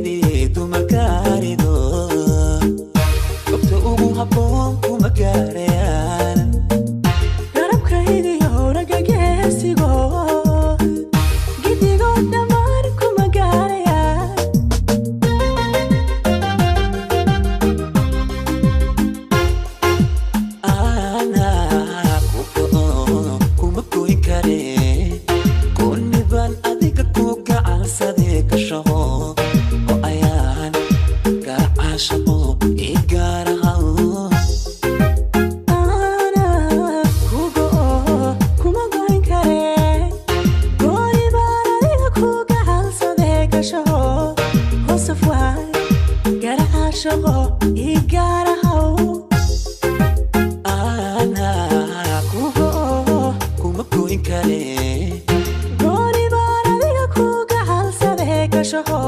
garidaydi dumarkaarido gobta ugu habboon kuma gaarayaan garabkaygiyo ragga geesigo gidigood dhammaan kuma gaarayaan ana kuma goyn kare kunniban adiga ku gacansadee ka shaqo oo ayaan gacashaqo ii gaarahaw kuma goyn kare gooni baan adiga ku gacansadee gashaho hoosaf waay garacaashaqo ii gaarahaw ana kuma goyn kare gooni baan adiga ku gacansadee gashaho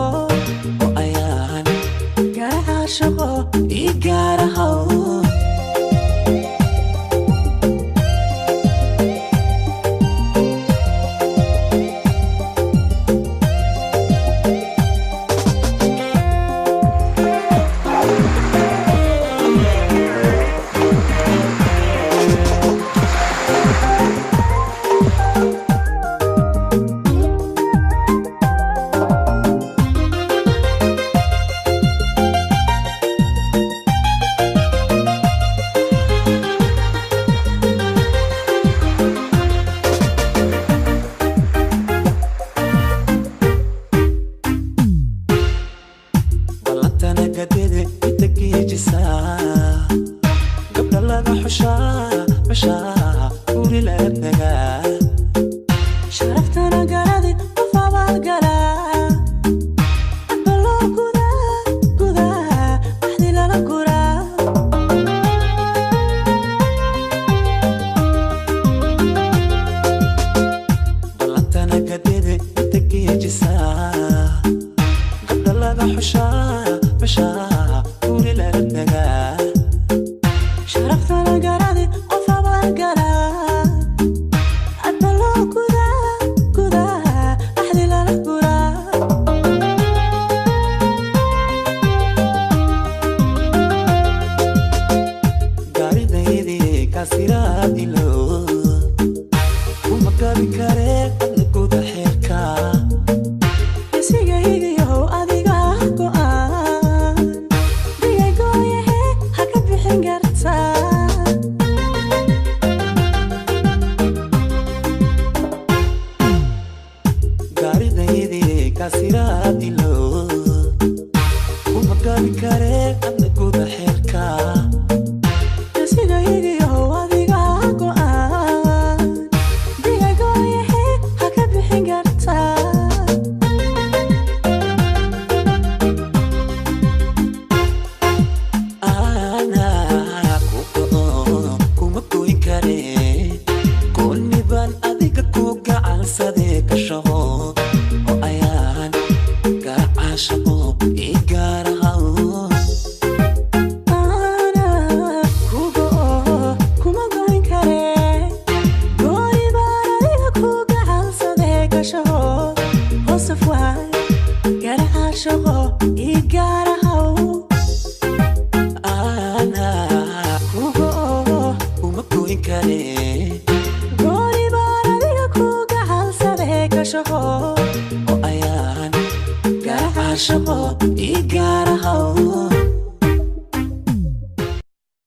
oo ayaan garacaashaqo ii gaarahaw ballantana gadede itagiijisaa gabdha laga xushaa bashaa guri laga dagaa sharaftana garadi qof abaalgalaa adba loo gudaa axdi lala guraa ballantana gadede itagiijisaa gabdha laga xushaa bashaa guri laga dagaa sharaftana garadi qof abaalgalaa adba loo gudaa axdi lala guraa garidaydi kaasiraadilo kuma gabi kare adna guda xeerka isigaygiyow adiga go'aan digagooyahe ha ka bixin kartaa garidaydi kaasiraadilo kuma gabi kare adna guda xeerka isigaygiyow adiga go'aan digagooyahe ha ka bixin kartaa ana kuma goyn kare kunniban adiga ku gacansadee ka shaqo oo ayaan garacaashaqo ii gaarahaw kuma goyn kare gooni baan adiga ku gacansadee gashaho hoosaf waay garacaashaqo ii gaarahaw ana kuma goyn kare gooni baan adiga ku gacansadee gashaho oo ayaan garacaashaqo ii gaarahaw